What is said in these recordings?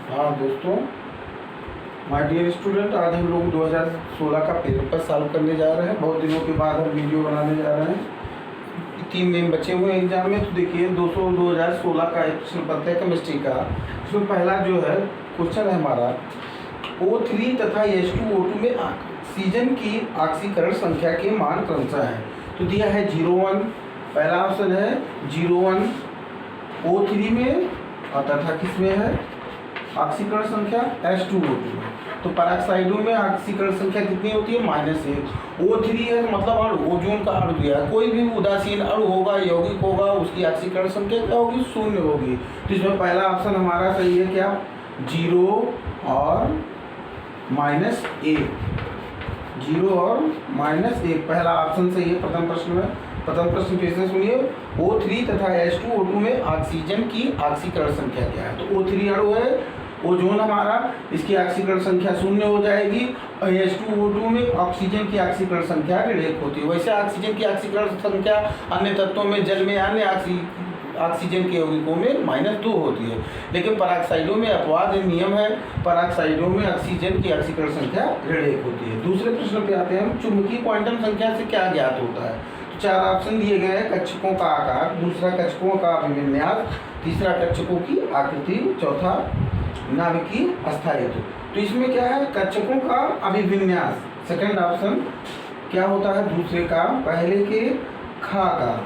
हाँ दोस्तों, my dear student, आज हम लोग 2016 का पेपर सॉल्व करने जा रहे हैं। बहुत दिनों के बाद हम वीडियो बनाने जा रहे हैं। 3 दिन बचे हुए हैं एग्जाम में। तो देखिए 2016 का एक प्रश्न पत्र है केमिस्ट्री का। इसमें पहला जो है क्वेश्चन है हमारा, O3 तथा H2O2 में ऑक्सीजन की ऑक्सीकरण संख्या के मान क्रमशः हैं। तो दिया है 0,1, पहला ऑप्शन है 0,1 O3 में और तथा किस में है ऑक्सीकरण संख्या H2O2 में। तो पेरोक्साइडों में ऑक्सीकरण संख्या कितनी होती है? -1। O3 है मतलब अणु, ओजोन का अणु दिया है। कोई भी उदासीन अणु होगा, यौगिक होगा, उसकी ऑक्सीकरण संख्या क्या होगी? 0 होगी। तो इसमें पहला ऑप्शन हमारा सही है क्या? 0 और -1। 0 और -1 पहला ऑप्शन सही है प्रथम प्रश्न में। प्रथम प्रश्न फिर से सुनिए, O3 तथा H2O2 में ऑक्सीजन की ऑक्सीकरण संख्या क्या है? तो O3 अणु है, ओजोन हमारा, इसकी ऑक्सीकरण संख्या 0 हो जाएगी। और H2O2 में ऑक्सीजन की ऑक्सीकरण संख्या ऋणात्मक होती है। वैसे ऑक्सीजन की ऑक्सीकरण संख्या अन्य तत्वों में, जल में, अन्य ऑक्सीजन के यौगिकों में -2 होती है। लेकिन पेरोक्साइडों में अपवाद नियम है, पेरोक्साइडों में ऑक्सीजन की ऑक्सीकरण संख्या ऋणात्मक होती है। दूसरे प्रश्न पे आते हैं हम, चुंबकीय क्वांटम संख्या से क्या ज्ञात होता है? तो 4 ऑप्शन दिए गए हैं। कक्षकों का आकार, दूसरा कक्षकों का अभिविन्यास, तीसरा कक्षकों की आकृति, चौथा नाभिकीय स्थायित्व। तो इसमें क्या है? कक्षकों का अभिविन्यास, सेकंड ऑप्शन क्या होता है? दूसरे का पहले के खा का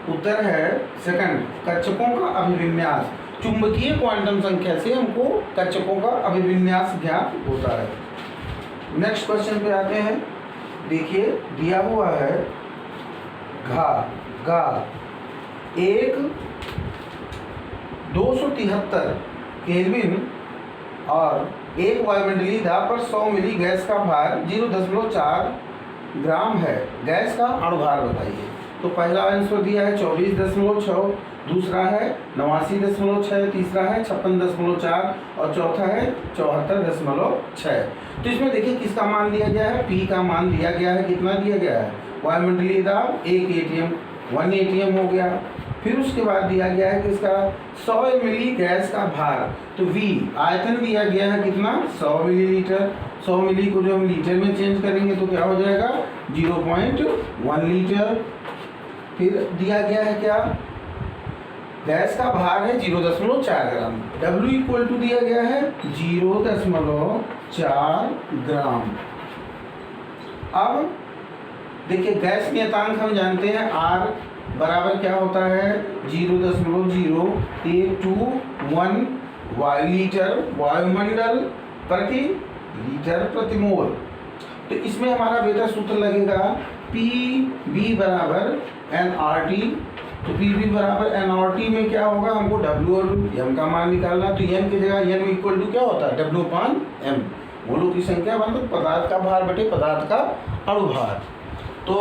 उत्तर है सेकंड, कक्षकों का अभिविन्यास। चुंबकीय क्वांटम संख्या से हमको कक्षकों का अभिविन्यास ज्ञात होता है। नेक्स्ट क्वेश्चन पे आते हैं। देखिए दिया हुआ है गा एक 273 केल्विन और एक वायुमंडलीय दाब पर 100 मिली गैस का भार 0.4 ग्राम है। गैस का अणुभार बताइए। तो पहला आंसर दिया है 24.6, दूसरा है 89.6, तीसरा है 56.4 और चौथा है 74.6। तो इसमें देखिए किसका मान दिया गया है? P का मान दिया गया है। कितना दिया गया है? वायुमंडलीय दाब 1 atm, 1 atm हो गया। फिर उसके बाद दिया गया है कि इसका 100 मिली गैस का भार। तो V आयतन दिया गया है कितना? 100 मिलीलीटर। 100 मिली को जो हम लीटर में चेंज करेंगे तो क्या हो जाएगा? 0.1 लीटर। फिर दिया गया है क्या? गैस का भार है 0.4 ग्राम। W इक्वल टू दिया गया है 0.4 ग्राम। अब देखिए गैस नियतांक हम जानते हैं R बराबर क्या होता है? 0.0821 वायुलीटर वायुमंडल प्रति लीटर प्रति मोल। तो इसमें हमारा बेटा सूत्र लगेगा PV बराबर nRT। तो PV बराबर nRT में क्या होगा? हमको W और M का मान निकालना। तो M की जगह M इक्वल टू क्या होता है? W/M, मोलों की संख्या मतलब पदार्थ का भार बटे पदार्थ का अणुभार। तो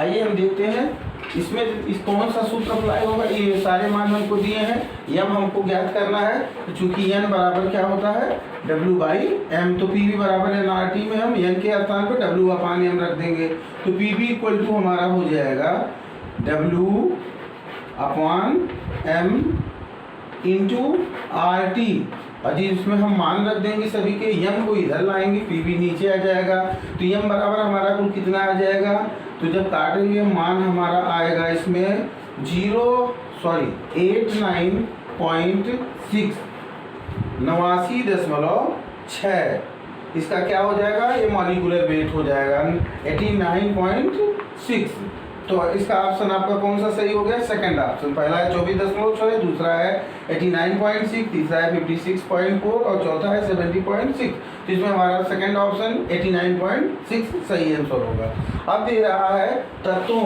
आइए हम देखते हैं इसमें इस कौन सा सूत्र अप्लाई होगा। ये सारे मान हमको दिए हैं, M हमको ज्ञात करना है। तो चूंकि N बराबर क्या होता है? W/M। तो PV बराबर nRT में हम N के स्थान पर W/M रख देंगे। तो PV इक्वल टू हमारा हो जाएगा W/M इंटू RT। और जी इसमें हम मान रख देंगे सभी के। M को इधर लाएंगे, PV नीचे आ जाएगा। तो M बराबर हमारा कुल कितना आ जाएगा? तो जब काटेंगे मान हमारा आएगा इसमें 89.6, 89.6। इसका क्या हो जाएगा? ये मॉलिक्यूलर वेट हो जाएगा 89.6। तो इसका ऑप्शन आपका कौन सा सही हो गया? Second option. पहला है 24.6, दूसरा है 89.6, तीसरा है 56.4 और चौथा है 70.6। तो इसमें हमारा सेकंड ऑप्शन 89.6 सही आंसर होगा। अब दे रहा है तत्वों,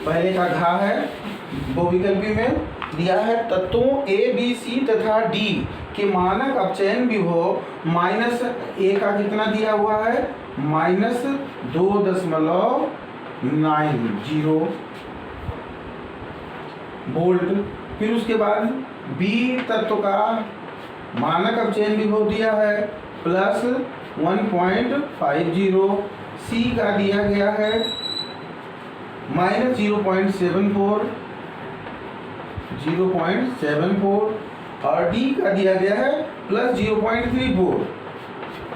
पहले का घा है, बहुविकल्पी में दिया है तत्वों A, B, C तथा D के मानक अपचयन विभव -A का कितना दिया हुआ है? -2.90 वोल्ट। फिर उसके बाद B तत्व का मानक अपचयन विभव दिया है +1.50। C का दिया गया है -0.74। और डी का दिया गया है प्लस 0.34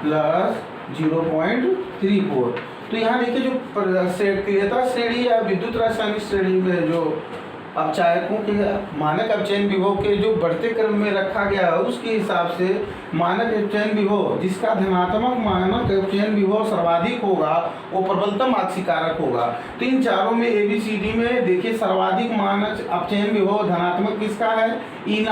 प्लस 0.34। तो यहाँ देखिए जो क्रियता श्रेणी या विद्युत रासायनिक श्रेणी में जो अपचायकों के मानक अपचयन विभव के जो बढ़ते क्रम में रखा गया है उसके हिसाब से मानक अपचयन विभव जिसका धनात्मक मानक अपचयन विभव सर्वाधिक होगा वो प्रबलतम आक्सीकारक होगा। तो इन चारों में ABCD में देखिए सर्वाधिक मानक अपचयन विभव धनात्मक किसका है, ई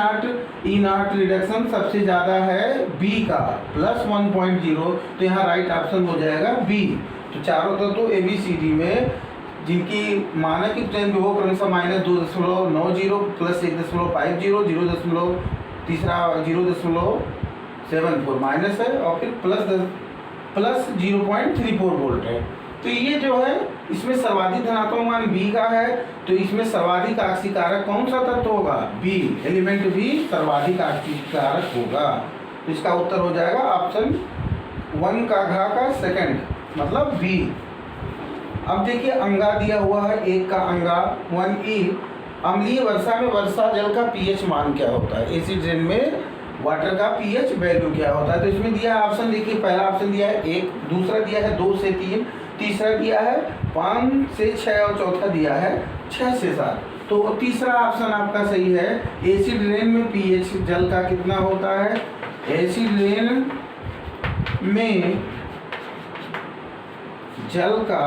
नॉट रिडक्शन सबसे ज़्यादा है B का प्लस 1.0। तो यहाँ राइट ऑप्शन हो जाएगा B। तो चारों तत्व ABCD में जिनकी मानक अपचयन विभव क्रमशः -2.90 प्लस 1.50 0.74 माइनस है और फिर प्लस 0.34 वोल्ट है। तो ये जो है इसमें सर्वाधिक धनात्मक मान B का है। तो इसमें सर्वाधिक आक्सीकारक कौन सा तत्व होगा, B, एलिमेंट B सर्वाधिक आक्सीकारक होगा। तो इसका उत्तर हो जाएगा ऑप्शन 1 का घ का सेकंड मतलब B। अब देखिए अंगा दिया हुआ है, एक का अंगा 1E, अम्लीय वर्षा में वर्षा जल का pH मान क्या होता है, एसिड रेन में वाटर का pH वैल्यू क्या होता है। तो इसमें दिया है ऑप्शन, देखिए पहला ऑप्शन दिया है 1, दूसरा दिया है 2 से 3, तीसरा दिया है 5 से 6 और चौथा दिया है 6 से 7। तो तीसरा ऑप्शन आपका सही है। एसिड रेन में pH जल का कितना होता है, एसिड रेन में जल का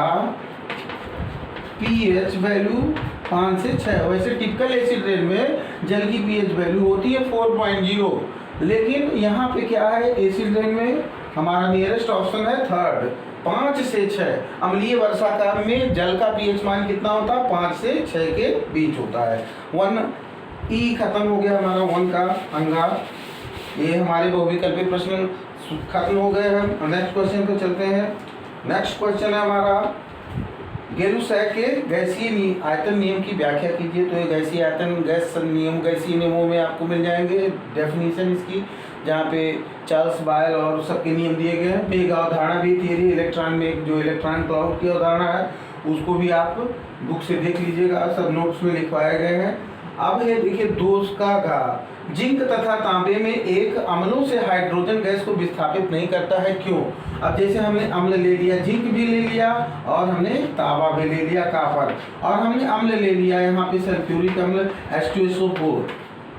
pH वैल्यू 5 से 6। वैसे टिपिकल एसिड रेन में जल की pH वैल्यू होती है 4.0, लेकिन यहाँ पे क्या है एसिड रेन में हमारा नियरेस्ट ऑप्शन है थर्ड 5 से 6। अम्लीय वर्षा का में जल का pH मान कितना होता है, 5 से 6 के बीच होता है। 1E खत्म हो गया हमारा 1 का अंगा। ये हमारे बहुविकल्पी प्रश्न खत्म हो गए हैं। नेक्स्ट क्वेश्चन पे चलते हैं। नेक्स्ट क्वेश्चन है हमारा गेरुसैक के गैसीय आयतन नियम की व्याख्या कीजिए। तो ये गैसीय आयतन गैस नियम गैसीय नियमों में आपको मिल जाएंगे डेफिनेशन इसकी, जहाँ पे चार्ल्स बायल और सबके नियम दिए गए हैं। एक अवधारणा भी थियरी इलेक्ट्रॉन में जो इलेक्ट्रॉन क्लाउड की अवधारणा है उसको भी आप बुक से देख लीजिएगा, सब नोट्स में लिखवाए गए हैं। अब ये देखिए दोष का घा, जिंक तथा तांबे में एक अम्लों से हाइड्रोजन गैस को विस्थापित नहीं करता है, क्यों। अब जैसे हमने अम्ल ले लिया, जिंक भी ले लिया और हमने तांबा भी ले लिया कॉपर, और हमने अम्ल ले लिया यहाँ पे सल्फ्यूरिक अम्ल H2SO4,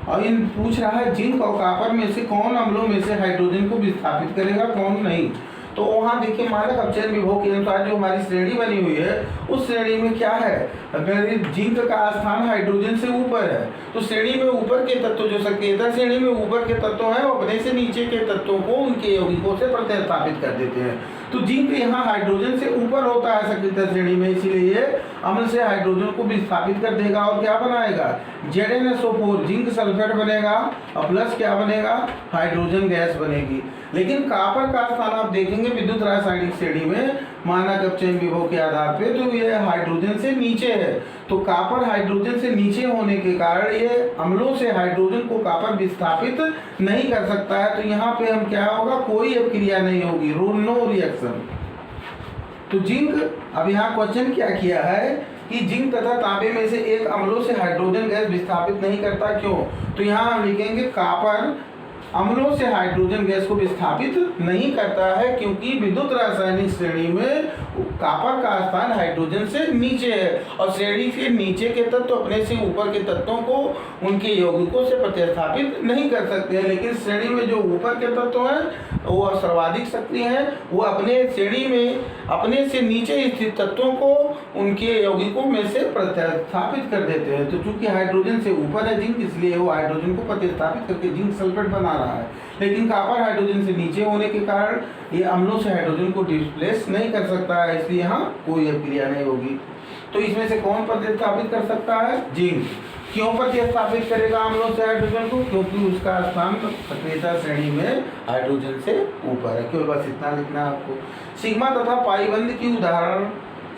और इन पूछ रहा है जिंक और कॉपर में से कौन अम्लों में से हाइड्रोजन को विस्थापित करेगा कौन नहीं। तो वहाँ देखिए मानक अपचयन विभव के अनुसार जो हमारी श्रेणी बनी हुई है उस श्रेणी में क्या है, अगर जिंक का स्थान हाइड्रोजन से ऊपर है तो श्रेणी में ऊपर के तत्व जो संकेतक श्रेणी में ऊपर के तत्व हैं वो अपने से नीचे के तत्वों को उनके यौगिकों से प्रतिस्थापित कर देते हैं। तो जिंक यहाँ हाइड्रोजन से ऊपर होता है संकेतक श्रेणी में, इसीलिए अम्ल से हाइड्रोजन को विस्थापित कर देगा और क्या बनाएगा ZnSO4 जिंक सल्फेट बनेगा और प्लस क्या बनेगा हाइड्रोजन गैस बनेगी। लेकिन कॉपर का स्थान आप देखेंगे विद्युत रासायनिक श्रेणी में मानक अपचयन विभव के आधार पे तो ये हाइड्रोजन से नीचे है। तो कॉपर हाइड्रोजन से नीचे होने के कारण ये अम्लों से हाइड्रोजन को कॉपर विस्थापित नहीं कर सकता है। तो यहाँ पे हम क्या होगा, कोई अभिक्रिया नहीं होगी, नो रिएक्शन। तो जिंक, अब यहाँ क्वेश्चन क्या किया है कि जिंक तथा तांबे में से एक अम्लों से हाइड्रोजन गैस विस्थापित नहीं करता, क्यों। तो यहाँ हम लिखेंगे कॉपर अम्लों से हाइड्रोजन गैस को विस्थापित नहीं करता है क्योंकि विद्युत रासायनिक श्रेणी में कॉपर का स्थान हाइड्रोजन से नीचे है और श्रेणी के नीचे के तत्व अपने से ऊपर के तत्वों को उनके यौगिकों से प्रतिस्थापित नहीं कर सकते हैं। लेकिन श्रेणी में जो ऊपर के तत्व हैं वो सर्वाधिक सक्रिय हैं, वो अपने श्रेणी में अपने से नीचे स्थित तत्वों को उनके यौगिकों में से प्रतिस्थापित कर देते हैं। तो चूंकि हाइड्रोजन से ऊपर है जिंक, इसलिए वो हाइड्रोजन को प्रतिस्थापित करके जिंक सल्फेट बना रहा है। लेकिन कॉपर हाइड्रोजन से नीचे होने के कारण ये अम्लों से हाइड्रोजन को डिस्प्लेस नहीं कर सकता है, इसलिए यहाँ कोई अभिक्रिया नहीं होगी। तो इसमें से कौन प्रतिस्थापित कर सकता है, जिंक। क्यों प्रतिस्थापित करेगा अम्लों से हाइड्रोजन को, क्योंकि उसका स्थान सक्रियता श्रेणी में हाइड्रोजन से ऊपर है। क्यों, बस इतना लिखना आपको। सिग्मा तथा पाई बंध की उदाहरण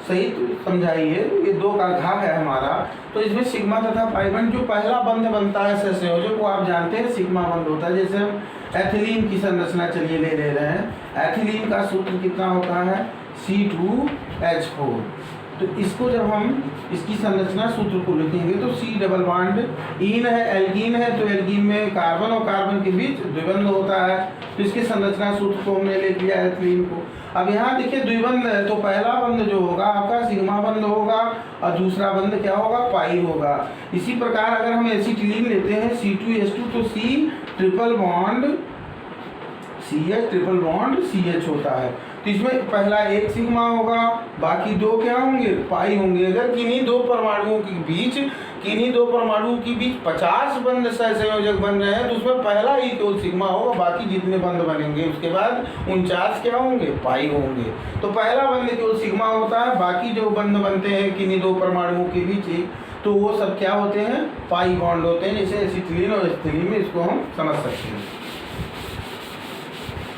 सहित समझाइए। ये 2 का घा है हमारा। तो इसमें सिग्मा तथा पाई बंध जो पहला बंध बनता है सहसंयोजक वो आप जानते हैं सिग्मा बंध होता है। जैसे हम एथिलीन की संरचना चलिए ले रहे हैं, एथिलीन का सूत्र कितना होता है C2H4। तो इसको जब हम इसकी संरचना सूत्र को लिखेंगे तो C डबल बॉन्ड इन है, एल्कीन है, तो एल्कीन में कार्बन और कार्बन के बीच द्विबंध होता है, तो इसकी संरचना सूत्र को हमने ले लिया है एथिलीन को। अब यहाँ देखिए द्विबंध है, तो पहला बंध जो होगा आपका सिग्मा बंध होगा और दूसरा बंध क्या होगा, पाई होगा। इसी प्रकार अगर हम एसिटिलीन लेते हैं C2H2 तो C triple bond CH triple bond CH होता है, तो इसमें पहला एक सिग्मा होगा, बाकी दो क्या होंगे, पाई होंगे। अगर किन्हीं दो परमाणुओं के बीच 50 बंध सहसंयोजक बन रहे हैं तो उसमें पहला ही केवल सिग्मा होगा, बाकी जितने बंध बनेंगे उसके बाद 49 क्या होंगे, पाई होंगे। तो पहला बंध केवल सिग्मा होता है, बाकी जो बंध बनते हैं किन्हीं दो परमाणुओं के बीच तो वो सब क्या होते हैं, पाई बॉन्ड होते हैं। जैसे एसिटिलीन और एथिलीन में इसको हम समझ सकते हैं।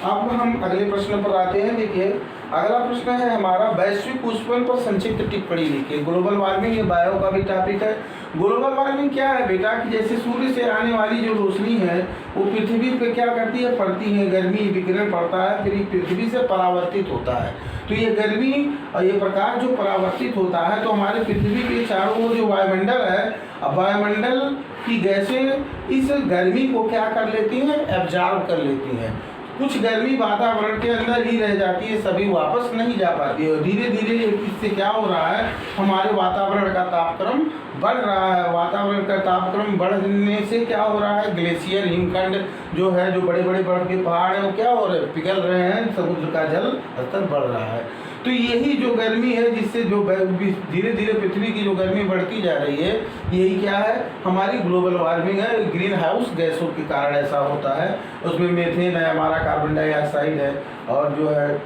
अब हम अगले प्रश्न पर आते हैं। देखिए अगला प्रश्न है हमारा, वैश्विक ऊष्मन पर संक्षिप्त टिप्पणी लिखिए। ग्लोबल वार्मिंग ये बायो का भी टॉपिक है। ग्लोबल वार्मिंग क्या है बेटा, कि जैसे सूर्य से आने वाली जो रोशनी है वो पृथ्वी पे क्या करती है, पड़ती है, गर्मी विकिरण पड़ता है, फिर पृथ्वी से परावर्तित होता है। तो ये गर्मी और ये प्रकाश जो परावर्तित होता है तो हमारे पृथ्वी के चारों ओर जो वायुमंडल है, अब वायुमंडल की गैसें इस गर्मी को क्या कर लेती हैं, एब्जॉर्ब कर लेती हैं। कुछ गर्मी वातावरण के अंदर ही रह जाती है, सभी वापस नहीं जा पाती है। धीरे धीरे इससे क्या हो रहा है, हमारे वातावरण का तापक्रम बढ़ रहा है। वातावरण का तापक्रम बढ़ने से क्या हो रहा है, ग्लेशियर हिमखंड जो है, जो बड़े बड़े बर्फ के पहाड़ हैं वो क्या हो रहे हैं, पिघल रहे हैं, समुद्र का जल स्तर बढ़ रहा है। तो यही जो गर्मी है जिससे जो धीरे धीरे पृथ्वी की जो गर्मी बढ़ती जा रही है, यही क्या है, हमारी ग्लोबल वार्मिंग है। ग्रीन हाउस गैसों के कारण ऐसा होता है। उसमें मीथेन है, हमारा कार्बन डाइऑक्साइड है, और जो है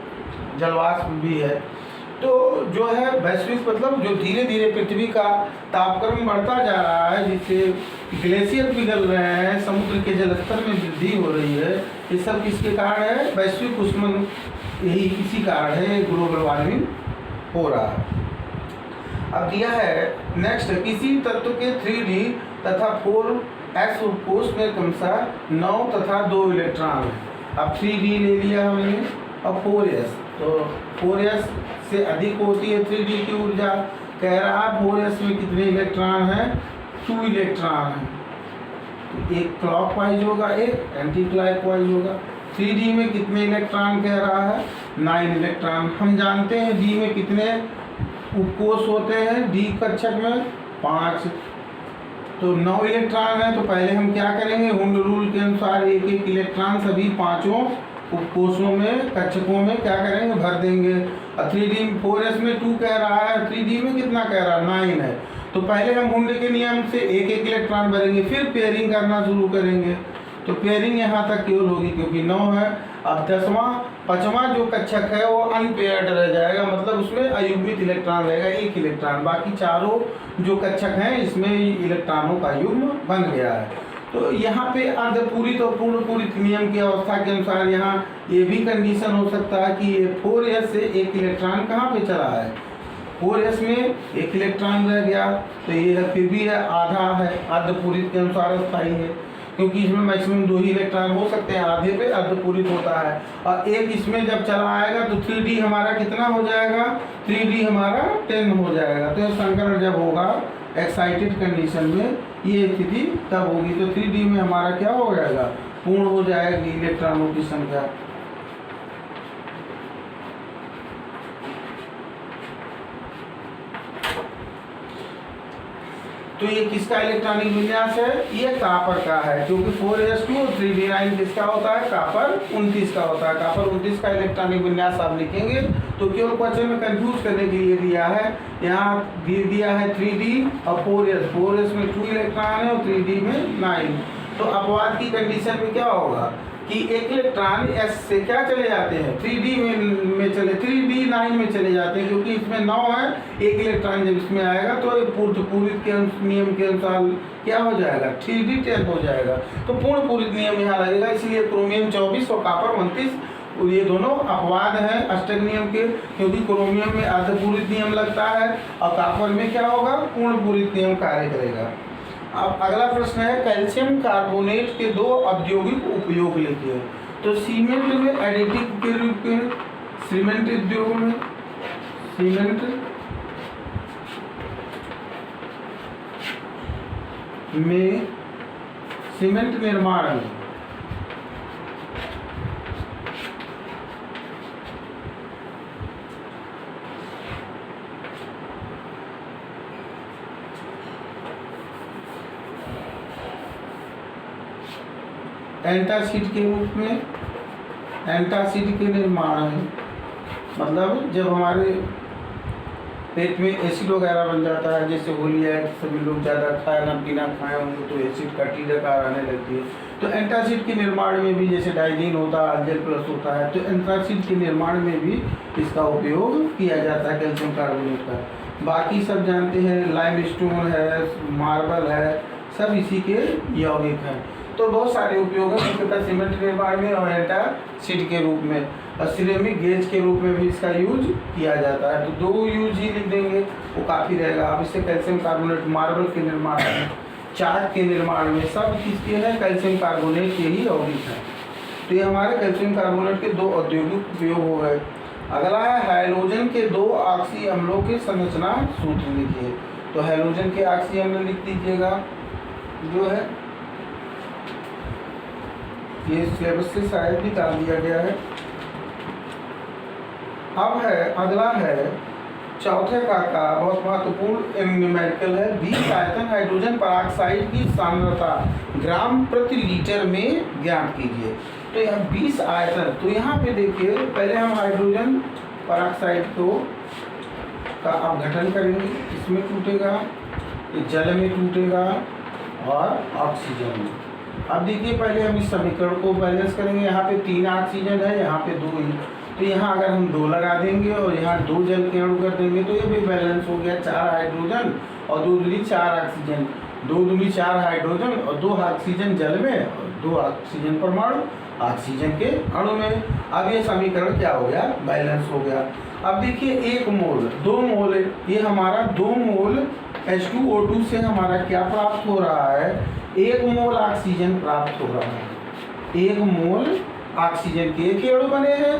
जलवाष्प भी है। तो जो है वैश्विक मतलब जो धीरे धीरे पृथ्वी का तापक्रम बढ़ता जा रहा है, जिससे ग्लेशियर पिघल रहे हैं, समुद्र के जलस्तर में वृद्धि हो रही है, ये सब किसके कारण है, वैश्विक ऊष्मन, यही इसी कारण है ग्लोबल वार्मिंग हो रहा है। अब दिया है नेक्स्ट, किसी तत्व के 3D तथा 4s कोष में क्रमशः 9 तथा 2 इलेक्ट्रॉन है। अब 3D ले लिया हमने, अब 4s, तो 4s से अधिक होती है 3D की ऊर्जा। कह रहा है 4s में कितने इलेक्ट्रॉन हैं, 2 इलेक्ट्रॉन हैं। तो एक क्लॉकवाइज होगा, एक एंटी क्लॉकवाइज होगा। 3D में कितने इलेक्ट्रॉन कह रहा है, 9 इलेक्ट्रॉन। हम जानते हैं D में कितने उपकोष होते हैं, D कक्षक में 5, तो 9 इलेक्ट्रॉन है। तो पहले हम क्या करेंगे, हुंड रूल के अनुसार एक एक इलेक्ट्रॉन सभी पांचों उपकोषों में, कक्षकों में क्या करेंगे, भर देंगे। और 3D 4s में 2 कह रहा है, 3D में कितना कह रहा है, 9 है। तो पहले हम हुंड के नियम से एक एक इलेक्ट्रॉन भरेंगे, फिर पेयरिंग करना शुरू करेंगे। तो पेयरिंग यहाँ तक केवल होगी क्योंकि 9 है। अब 5वां जो कक्षक है वो अनपेयर्ड रह जाएगा, मतलब उसमें अयुग्मित इलेक्ट्रॉन रहेगा, एक इलेक्ट्रॉन। बाकी चारों जो कक्षक हैं इसमें इलेक्ट्रॉनों का युग्म बन गया है। तो यहाँ पे अर्धपूरित और पूर्ण पूरित नियम की अवस्था के अनुसार यहाँ ये भी कंडीशन हो सकता है कि ये 4s से एक इलेक्ट्रॉन कहाँ पे चला है, 4s में एक इलेक्ट्रॉन रह गया, तो ये फिर भी है आधा है, अर्धपूरित के अनुसार स्थायी है, क्योंकि इसमें मैक्सिमम 2 ही इलेक्ट्रॉन हो सकते हैं, आधे पे अर्धपूरित होता है। और एक इसमें जब चला आएगा तो 3D हमारा कितना हो जाएगा, 3D हमारा 10 हो जाएगा। तो संकरण जब होगा एक्साइटेड कंडीशन में ये स्थिति तब होगी, तो 3D में हमारा क्या हो जाएगा, पूर्ण हो जाएगी इलेक्ट्रॉनों की संख्या। तो ये किसका इलेक्ट्रॉनिक विन्यास है, ये कॉपर का है, क्योंकि 4s2 और 3d9 किसका होता है, कॉपर 29 का होता है। कॉपर 29 का इलेक्ट्रॉनिक विन्यास आप लिखेंगे तो केवल क्वेश्चन में कंफ्यूज करने के लिए दिया है। यहाँ दिया है 3d और 4s में 2 इलेक्ट्रॉन है और 3d में 9। तो अपवाद की कंडीशन में क्या होगा कि एक इलेक्ट्रॉन s से क्या चले जाते हैं, 3d में चले, 3d9 में चले जाते हैं, क्योंकि इसमें 9 है, एक इलेक्ट्रॉन जब इसमें आएगा तो पूर्ण के नियम के अनुसार क्या हो जाएगा, 3d10 हो जाएगा। तो पूर्ण पूरित नियम यहाँ लगेगा, इसलिए क्रोमियम 24 और कॉपर 29 ये दोनों अपवाद हैं अष्टक नियम के, क्योंकि क्रोमियम में अर्धपूरित नियम लगता है और कॉपर में क्या होगा, पूर्ण पूरित नियम कार्य करेगा। अब अगला प्रश्न है, कैल्शियम कार्बोनेट के 2 औद्योगिक उपयोग लिखिए। तो सीमेंट में एडिटिव के रूप में, सीमेंट उद्योग में सीमेंट में सीमेंट निर्माण में एंटासिड के रूप में, एंटासिड के निर्माण में मतलब जब हमारे पेट में एसिड वगैरह बन जाता है, जैसे होली है, सभी लोग ज़्यादा खाना पीना खाए होंगे तो एसिड का टीडकार आने लगती है, तो एंटासिड के निर्माण में भी जैसे डाइजीन होता है, अल्जल प्लस होता है, तो एंटासिड के निर्माण में भी इसका उपयोग किया जाता है कैल्शियम कार्बोनेट का। बाकी सब जानते हैं, लाइमस्टोन है, मार्बल है, सब इसी के यौगिक हैं। तो बहुत सारे उपयोग हैं मुख्यतः सीमेंट निर्माण में और एंटासिड के रूप में, और सिरेमिक गेज के रूप में भी इसका यूज किया जाता है। तो 2 यूज ही लिख देंगे वो काफ़ी रहेगा। अब इससे कैल्शियम कार्बोनेट मार्बल के निर्माण में, चाक के निर्माण में, सब किसके हैं? कैल्शियम कार्बोनेट के ही यौगिक हैं। तो ये हमारे कैल्शियम कार्बोनेट के 2 औद्योगिक उपयोग हो गए। अगला है हाइड्रोजन के 2 ऑक्सी अम्लों के संरचना सूत्र लिखिए। तो हाइड्रोजन के ऑक्सी अम्ल लिख दीजिएगा, जो है ये सिलेबस से शायद निकाल दिया गया है। अब है अगला है चौथे का बहुत महत्वपूर्ण न्यूमेरिकल है। 20 आयतन हाइड्रोजन परऑक्साइड की सांद्रता ग्राम प्रति लीटर में ज्ञात कीजिए। तो यह 20 आयतन, तो यहाँ पे देखिए पहले हम हाइड्रोजन परऑक्साइड को का अपघटन करेंगे, इसमें टूटेगा, जल में टूटेगा और ऑक्सीजन में। अब देखिए पहले हम इस समीकरण को बैलेंस करेंगे। यहाँ पे 3 ऑक्सीजन है, यहाँ पे 2 ही, तो यहाँ अगर हम 2 लगा देंगे और यहाँ 2 जल के अणु कर देंगे तो ये भी बैलेंस हो गया। 4 हाइड्रोजन और 2 दूनी 4 ऑक्सीजन, 2 दूनी 4 हाइड्रोजन और 2 ऑक्सीजन जल में और 2 ऑक्सीजन परमाणु ऑक्सीजन के अणु में। अब ये समीकरण क्या हो गया? बैलेंस हो गया। अब देखिए 1 मोल 2 मोल, ये हमारा 2 मोल H2O2 से हमारा क्या प्राप्त हो रहा है? 1 मोल ऑक्सीजन प्राप्त हो रहा है। 1 मोल ऑक्सीजन के 1 अणु बने हैं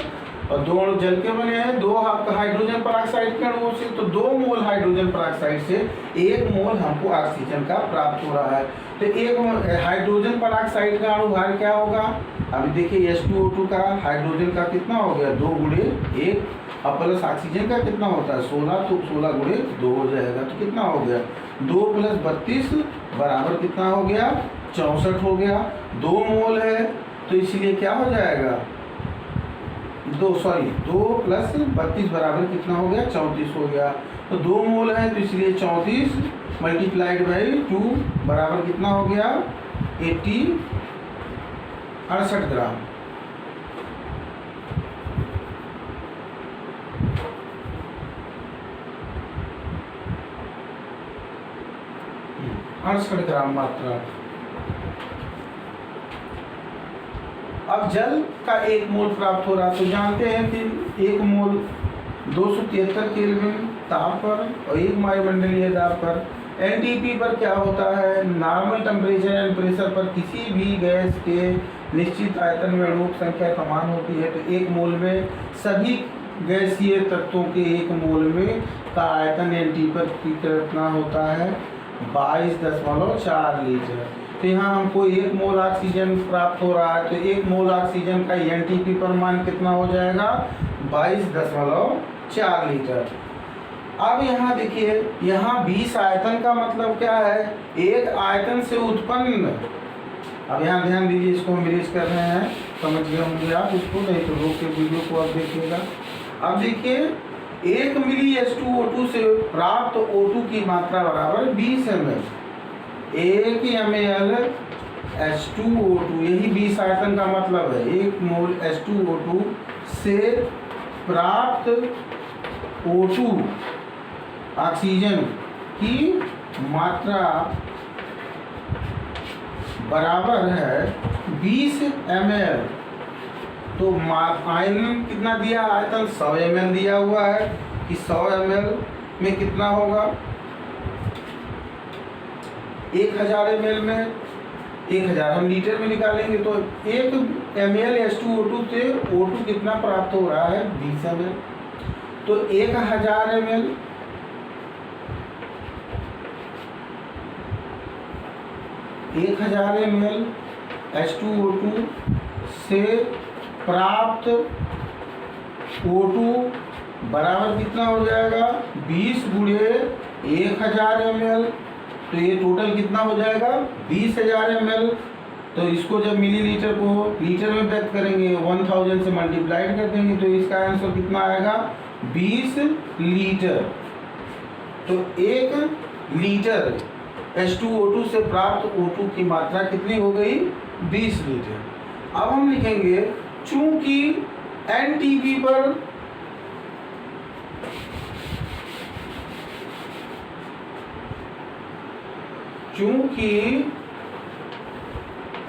और 2 अणु जल के बने हैं, 2 हाइड्रोजन परऑक्साइड के अणुओं से, तो 2 मोल हाइड्रोजन परऑक्साइड से 1 मोल हमको ऑक्सीजन का प्राप्त हो रहा है। तो 1 हाइड्रोजन परऑक्साइड का अणु भार क्या होगा? अभी देखिए H2O2 का हाइड्रोजन का कितना हो गया? 2 × 1 और प्लस ऑक्सीजन का कितना होता है? 16, तो 16 × 2 हो जाएगा, तो कितना हो गया? 2 + 32 बराबर कितना हो गया? 64 हो गया। 2 मोल है तो इसलिए क्या हो जाएगा? 2 + 32 बराबर कितना हो गया? 34 हो गया। तो 2 मोल है तो इसलिए 34 × 2 बराबर कितना हो गया? 68 ग्राम। ग्राम मात्रा। अब जल का 1 मोल प्राप्त हो रहा, तो जानते हैं कि 1 मोल 273 केल्विन ताप पर और 1 वायुमंडलीय दाब पर। एनटीपी पर क्या होता है? नॉर्मल टेम्परेचर एंड प्रेशर पर किसी भी गैस के निश्चित आयतन में अणुओं की संख्या समान होती है। तो 1 मोल में सभी गैसीय तत्वों के 1 मोल में का आयतन एनटीपी पर कितना होता है? 22.4 लीटर। तो यहाँ हमको 1 मोल ऑक्सीजन प्राप्त हो रहा है, तो 1 मोल ऑक्सीजन का एनटीपी पर मान कितना हो जाएगा? 22.4 लीटर। अब यहाँ देखिए, यहाँ 20 आयतन का मतलब क्या है? एक आयतन से उत्पन्न। अब यहाँ ध्यान दीजिए, इसको हम इरेज कर रहे हैं, समझ गए होंगे आप इसको, नहीं तो रोक के वीडियो को आप देखिएगा। अब देखिए 1 मिली H2O2 से प्राप्त O2 की मात्रा बराबर 20 ml। 1 ml H2O2, यही 20 आयतन का मतलब है। 1 मोल H2O2 से प्राप्त O2 ऑक्सीजन की मात्रा बराबर है 20 ml। तो आयतन कितना दिया? आयतन 100 ml दिया हुआ है कि 100 ml में कितना होगा? 1000 ml में 1000 हम लीटर में निकालेंगे, तो 1 ml H2O2 से O2 कितना प्राप्त हो रहा है? 20 ml। तो 1000 ml 1000 ml H2O2 से प्राप्त O2 बराबर कितना हो जाएगा 20 गुणे 1000 ml। तो ये टोटल कितना हो जाएगा 20,000 ml। तो इसको जब मिलीलीटर को लीटर में व्यक्त करेंगे 1000 से मल्टीप्लाइड कर देंगे तो इसका आंसर कितना आएगा 20 लीटर। तो 1 लीटर H2O2 से प्राप्त O2 की मात्रा कितनी हो गई 20 लीटर। अब हम लिखेंगे चूंकि NTP पर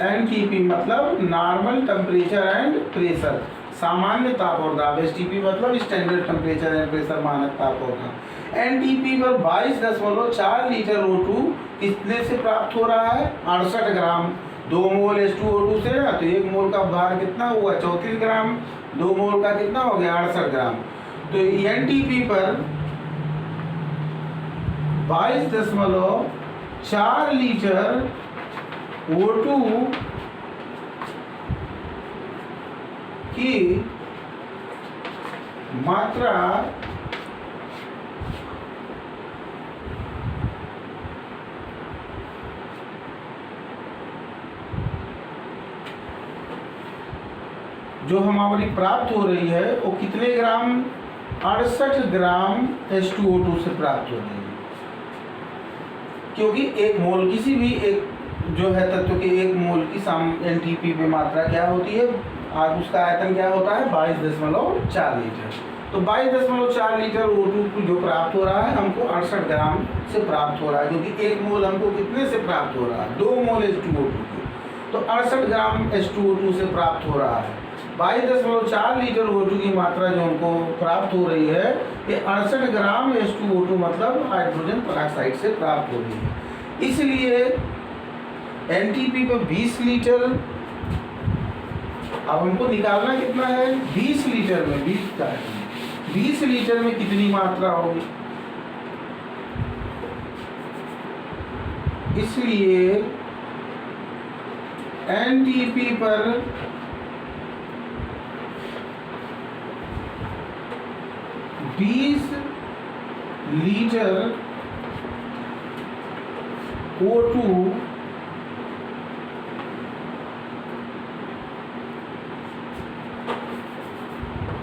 NTP मतलब नॉर्मल टेम्परेचर एंड प्रेशर, सामान्य ताप और दाब। STP मतलब स्टैंडर्ड टेम्परेचर एंड प्रेशर, मानक ताप और दाब। NTP पर 22.4 लीटर O2 कितने से प्राप्त हो रहा है 68 ग्राम। 2 मोल H2O2 से तो 1 मोल का भार कितना हुआ 34 ग्राम, 2 मोल का कितना हो गया 68 ग्राम। तो NTP पर 22.4 लीटर O2 की मात्रा जो हमारी प्राप्त हो रही है वो कितने ग्राम 68 ग्राम H2O2 से प्राप्त हो रही है। क्योंकि एक मोल किसी भी एक जो है तत्व के 1 मोल की NTP में मात्रा क्या होती है, आज उसका आयतन क्या होता है 22.4 लीटर। तो 22.4 लीटर O2 जो प्राप्त हो रहा है हमको 68 ग्राम से प्राप्त हो रहा है, क्योंकि 1 मोल हमको कितने से प्राप्त हो रहा है 2 मोल H2O2 की, तो 68 ग्राम H2O2 से प्राप्त हो रहा है। 22.4 लीटर O2 की मात्रा जो हमको प्राप्त हो रही है ये 68 ग्राम H2O2 मतलब हाइड्रोजन पेरोक्साइड से प्राप्त हो रही है। इसलिए NTP पर 20 लीटर, अब हमको निकालना कितना है 20 लीटर में 20 लीटर में कितनी मात्रा होगी। इसलिए NTP पर 20 लीटर O2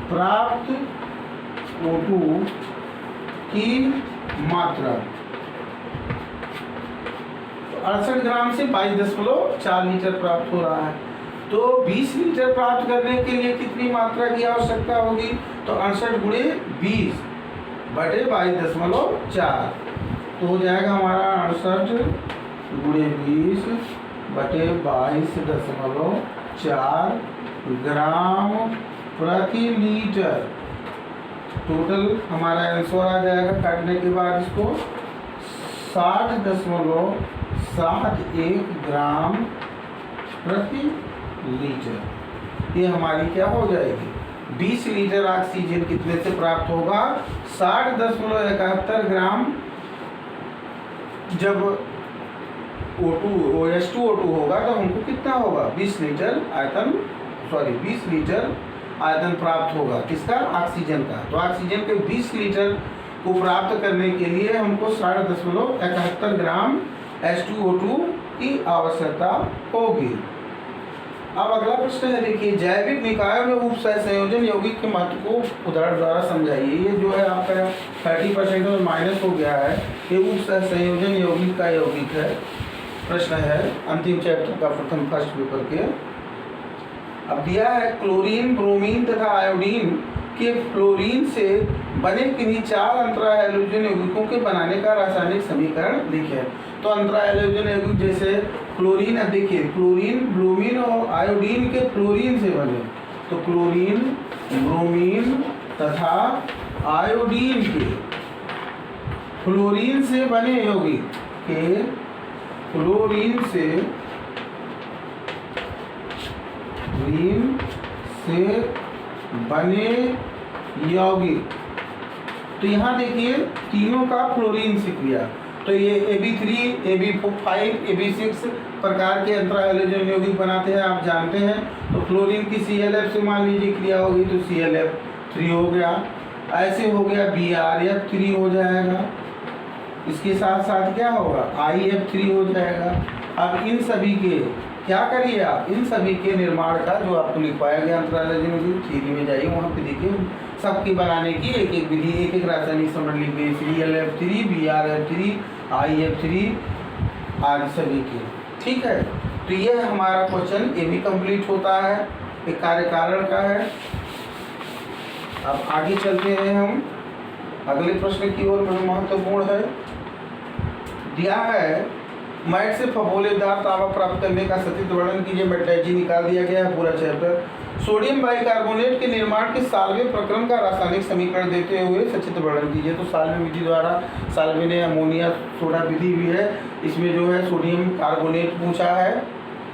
प्राप्त O2 की मात्रा 68 ग्राम से 22.4 लीटर प्राप्त हो रहा है। तो 20 लीटर प्राप्त करने के लिए कितनी मात्रा की आवश्यकता होगी, तो 68 गुणे 20 बटे 22.4, तो हो जाएगा हमारा 68 गुणे 20 बटे 22.4 ग्राम प्रति लीटर। टोटल हमारा आंसर आ जाएगा काटने के बाद इसको 60.71 ग्राम प्रति लीटर। ये हमारी क्या हो जाएगी 20 लीटर ऑक्सीजन कितने से प्राप्त होगा 60.71 ग्राम। जब H2O2 होगा तो हमको कितना होगा 20 लीटर आयतन प्राप्त होगा किसका ऑक्सीजन का। तो ऑक्सीजन के 20 लीटर को प्राप्त करने के लिए हमको 60.71 ग्राम H2O2 की आवश्यकता होगी। अब अगला प्रश्न है, देखिए जैविक निकायों में उप संयोजन यौगिक के महत्व को उदाहरण द्वारा समझाइए। ये जो है आपका 30% में माइनस हो गया है, ये उप संयोजन यौगिक का यौगिक है। प्रश्न है अंतिम चैप्टर का प्रथम फर्स्ट पेपर के। अब दिया है क्लोरीन, ब्रोमीन तथा आयोडीन के फ्लोरीन से बने किन्हीं 4 अंतरा हैलोजन यौगिकों के बनाने का रासायनिक समीकरण लिखें। तो अंतरा हैलोजन यौगिक जैसे क्लोरीन, अब देखिए क्लोरीन, ब्रोमीन और आयोडीन के फ्लोरीन से बने, तो क्लोरीन, ब्रोमीन तथा आयोडीन के फ्लोरीन से बने यौगिक के फ्लोरीन से बने यौगिक। तो यहाँ देखिए तीनों का फ्लोरीन से किया, तो ये Ab3, Ab5, Ab6 प्रकार के अंतरा हैलोजन यौगिक बनाते हैं, आप जानते हैं। तो क्लोरीन की ClF से मान लीजिए क्रिया होगी तो ClF3 हो गया, ऐसे हो गया BrF3 हो जाएगा, इसके साथ साथ क्या होगा IF3 हो जाएगा। अब इन सभी के क्या करिए आप, इन सभी के निर्माण का जो आपको लिखवाया गया अंतरा हैलोजन यौगिक थ्योरी में जाइए, वहाँ पे देखिए सबकी बनाने की एक एक विधि, एक एक रासायनिक सामग्री लिख गई, ClF3, BrF3, IF3 आदि सभी के, ठीक है। तो यह हमारा क्वेश्चन ये भी कंप्लीट होता है, एक कार्य कारण का है। अब आगे चलते हैं हम अगले प्रश्न की ओर, महत्वपूर्ण है। दिया है मैट से फफोलेदार तांबा प्राप्त करने का सचित्र वर्णन कीजिए। मेटलर्जी निकाल दिया गया है पूरा चैप्टर। सोडियम बाइकार्बोनेट के निर्माण के साल्वे प्रक्रम का रासायनिक समीकरण देते हुए सचित्र वर्णन कीजिए। तो साल्वे विधि द्वारा, साल्वे ने अमोनिया सोडा विधि भी है, इसमें जो है सोडियम कार्बोनेट पूछा है,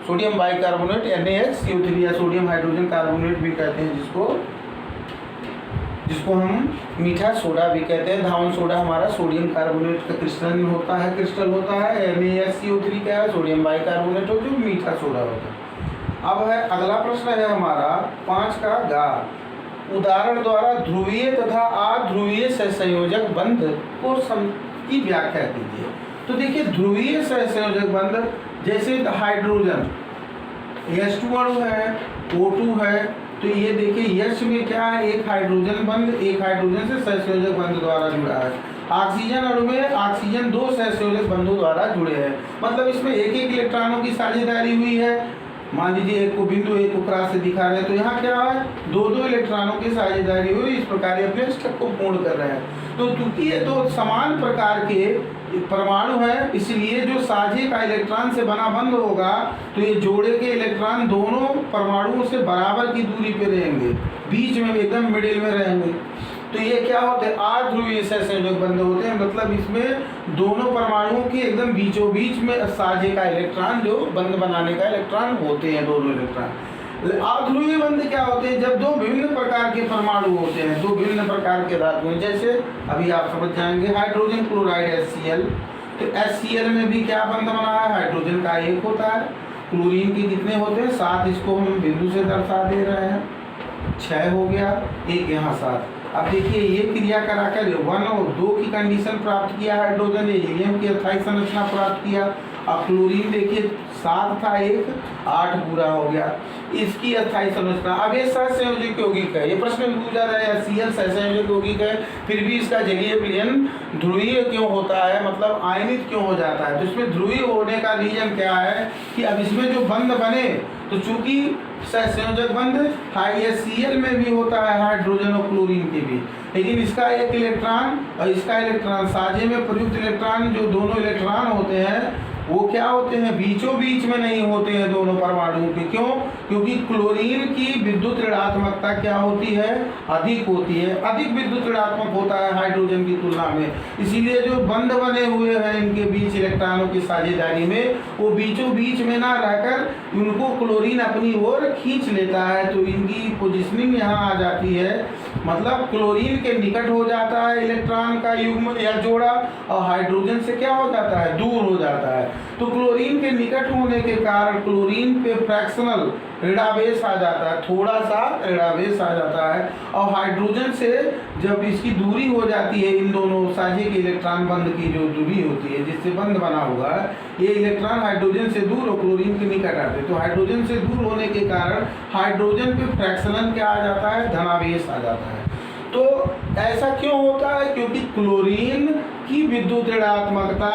सोडियम बाइकार्बोनेट NaHCO3 या सोडियम हाइड्रोजन कार्बोनेट भी कहते हैं, जिसको हम मीठा सोडा भी कहते हैं। धावन सोडा हमारा सोडियम कार्बोनेट का क्रिस्टल होता है, NaHCO3 क्या है, सोडियम बाइकार्बोनेट हो जो मीठा सोडा होता है। अब है अगला प्रश्न है हमारा 5 का गा, उदाहरण द्वारा ध्रुवीय तथा अध्रुवीय सहसंयोजक बंध को की व्याख्या कीजिए। तो देखिए ध्रुवीय सहसंयोजक बंध जैसे हाइड्रोजन H2 अणु है, O2 है, तो ये देखिए H में क्या है, एक हाइड्रोजन बंध, एक हाइड्रोजन से सहसंयोजक बंध द्वारा जुड़ा है। ऑक्सीजन अणु में ऑक्सीजन 2 सहसंयोजक बंधों द्वारा जुड़े हैं, मतलब इसमें एक एक इलेक्ट्रॉनों की साझेदारी हुई है। मान लीजिए एक को बिंदु, एक को क्रॉस से दिखा रहे हैं, तो यहाँ क्या है, 2-2 इलेक्ट्रॉनों की साझेदारी हुई, इस प्रकार ये अपने स्टेप को पूर्ण कर रहे हैं। तो चूंकि ये 2 समान प्रकार के परमाणु है, इसलिए जो साझे का इलेक्ट्रॉन से बना बंध होगा तो ये जोड़े के इलेक्ट्रॉन दोनों परमाणुओं से बराबर की दूरी पे रहेंगे, बीच में एकदम मिडिल में रहेंगे। तो ये क्या होते हैं, अध्रुवीय सहसंयोजक बंध होते हैं, मतलब इसमें दोनों परमाणुओं के एकदम बीचों बीच में साझे का इलेक्ट्रॉन, जो बंध बनाने का इलेक्ट्रॉन होते हैं, दोनों इलेक्ट्रॉन। अध्रुवीय बंध क्या होते हैं, जब 2 विभिन्न प्रकार के परमाणु होते हैं, 2 विभिन्न प्रकार के धातु हैं, जैसे अभी आप समझ जाएंगे हाइड्रोजन क्लोराइड HCl, तो HCl में भी क्या बंध बना है, हाइड्रोजन का 1 होता है। क्लोरीन के कितने होते हैं, 7, इसको हम बिंदु से दर्शा दे रहे हैं, 6 हो गया, 1 यहाँ 7। अब देखिए ये क्रिया कराकर 1 और 2 की कंडीशन प्राप्त किया हाइड्रोजन ने, हीलियम की अस्थायी संरचना प्राप्त किया। अब क्लोरीन देखिए 7 था, 1 8 पूरा हो गया, इसकी अस्थायी संरचना। अब ये सहसंयोजक यौगिक है, ये प्रश्न में पूछा रहा है HCl सहसंयोजक यौगिक है, फिर भी इसका जलीय विलयन ध्रुवीय क्यों होता है, मतलब आयनित क्यों हो जाता है। तो इसमें ध्रुवीय होने का रीजन क्या है कि अब इसमें जो बंध बने, तो चूंकि सहसंयोजक बंध HCl में भी होता है, हाइड्रोजन और क्लोरीन के भी, लेकिन इसका एक इलेक्ट्रॉन और इसका इलेक्ट्रॉन, साझे में प्रयुक्त इलेक्ट्रॉन, जो दोनों इलेक्ट्रॉन होते हैं वो क्या होते हैं, बीचों बीच में नहीं होते हैं दोनों परमाणुओं के। क्यों, क्योंकि क्लोरीन की विद्युत ऋणात्मकता क्या होती है, अधिक होती है, अधिक विद्युत ऋणात्मक होता है हाइड्रोजन की तुलना में, इसीलिए जो बंध बने हुए हैं इनके बीच इलेक्ट्रॉनों की साझेदारी में, वो बीचों बीच में ना रहकर उनको क्लोरीन अपनी ओर खींच लेता है, तो इनकी पोजिशनिंग यहाँ आ जाती है, मतलब क्लोरीन के निकट हो जाता है इलेक्ट्रॉन का युग्म या जोड़ा, और हाइड्रोजन से क्या हो जाता है, दूर हो जाता है। तो क्लोरीन के निकट होने के कारण क्लोरीन पे फ्रैक्शनल ऋणावेश आ जाता है, थोड़ा सा ऋणावेश आ जाता है, और हाइड्रोजन से जब इसकी दूरी हो जाती है, इन दोनों साझे के इलेक्ट्रॉन बंध की जो दूरी होती है जिससे बंध बना हुआ है, ये इलेक्ट्रॉन हाइड्रोजन से दूर और क्लोरीन के निकट आते हैं, तो हाइड्रोजन से दूर होने के कारण हाइड्रोजन पे फ्रैक्शनल क्या आ जाता है, धनावेश आ जाता है। तो ऐसा क्यों होता है, क्योंकि क्लोरीन की विद्युत ऋणात्मकता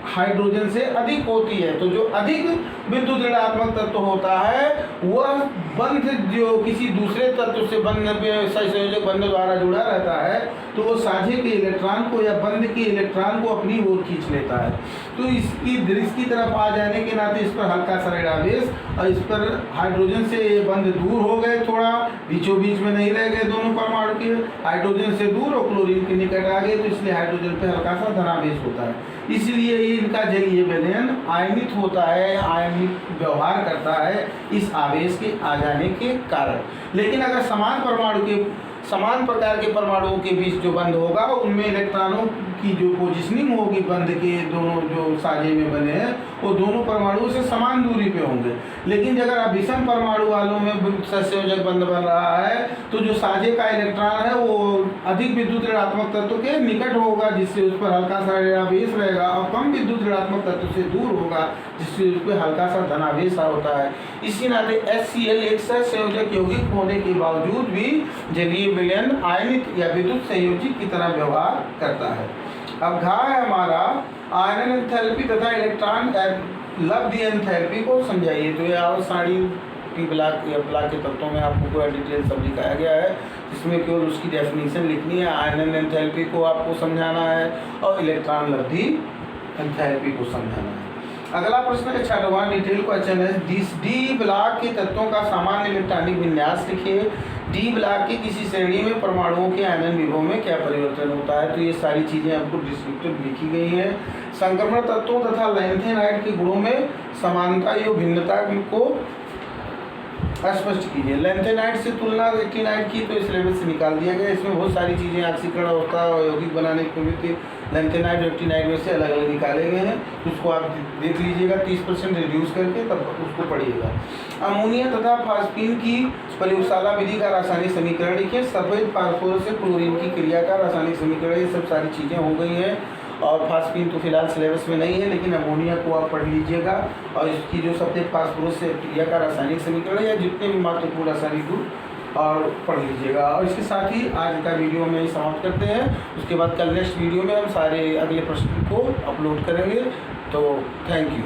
हाइड्रोजन से अधिक होती है, तो जो अधिक विद्युत ऋणात्मक तत्व होता है वह बंध जो किसी दूसरे तत्व से बंध सहसंयोजक बंध द्वारा जुड़ा रहता है, तो वो साझे के इलेक्ट्रॉन को या बंध के इलेक्ट्रॉन को अपनी ओर खींच लेता है। तो इसकी तरफ आ जाने के नाते इस पर हल्का सा ऋणावेश, और इस पर हाइड्रोजन से ये बंध दूर हो गए, थोड़ा बीचों बीच में नहीं रह गए दोनों परमाणु के, हाइड्रोजन से दूर और क्लोरीन के निकट आ गए, तो इसलिए हाइड्रोजन पे हल्का सा धनावेश होता है, इसलिए इनका जलीय विलयन आयनित होता है, आयनित व्यवहार करता है इस आवेश के आ जाने के कारण। लेकिन अगर समान प्रकार के परमाणुओं के बीच जो बंध होगा उनमें इलेक्ट्रॉनों की जो पोजिशनिंग होगी बंध के दोनों जो साझे में बने हैं वो दोनों परमाणुओं से समान दूरी पे होंगे। लेकिन अगर अभिसम परमाणु वालों में सहसंयोजक बंध बन रहा है तो जो साझे का इलेक्ट्रॉन है वो अधिक विद्युत ऋणात्मक तत्व के निकट होगा, जिससे उस पर हल्का सा ऋणावेश रहेगा, और कम विद्युत ऋणात्मक तत्व से दूर होगा, जिससे उस पर हल्का सा धनावेश होता है। इसी नाते HCl एक सहसंयोजक यौगिक होने के बावजूद भी जलीय विलयन आयनिक या विद्युत संयोजी की तरह व्यवहार करता है। अब घा है हमारा आयरन एंथैल्पी तथा इलेक्ट्रॉन लब्ध एंथैल्पी को समझाइए। तो ये और साड़ी की ब्लॉक या ब्लॉक के तत्वों में आपको पूरा डिटेल सब लिखाया गया है, जिसमें केवल उसकी डेफिनेशन लिखनी है, आयरन एंथैल्पी को आपको समझाना है और इलेक्ट्रॉन लब्धि एंथैल्पी को समझाना है। अगला प्रश्न है 6वां डिटेल क्वेश्चन है, डी ब्लॉक के तत्वों का सामान्य इलेक्ट्रॉनिक विन्यास लिखिए। डी ब्लॉक की किसी श्रेणी में परमाणुओं के आयनन विभव में क्या परिवर्तन होता है। तो ये सारी चीज़ें आपको डिस्क्रिप्टिव लिखी गई हैं। संक्रमण तत्वों तथा लैंथेनाइड के गुणों में समानता या भिन्नता को स्पष्ट कीजिए। लैंथेनाइड से तुलना एक्टिनाइड की तो सिलेबस से निकाल दिया गया। इसमें बहुत सारी चीज़ें ऑक्सीकरण अवस्था और यौगिक बनाने की प्रवृत्ति लैंथेनाइड और एक्टिनाइड में से अलग अलग निकाले गए हैं। उसको आप देख लीजिएगा 30% रिड्यूस करके, तब उसको पढ़िएगा। अमोनिया तथा फास्फीन की प्रयोगशाला विधि का रासायनिक समीकरण लिखिए। सफ़ेद फास्फोरस से क्लोरीन की क्रिया का रासायनिक समीकरण, ये सब सारी चीज़ें हो गई हैं। और फास्फीन तो फिलहाल सिलेबस में नहीं है, लेकिन अमोनिया को आप पढ़ लीजिएगा और इसकी जो सफ़ेद फास्फोरस से क्रिया का रासायनिक समीकरण या जितने भी महत्वपूर्ण रासायनिक गुण और पढ़ लीजिएगा। और इसके साथ ही आज का वीडियो में समाप्त करते हैं। उसके बाद कल नेक्स्ट वीडियो में हम सारे अगले प्रश्न को अपलोड करेंगे। तो थैंक यू।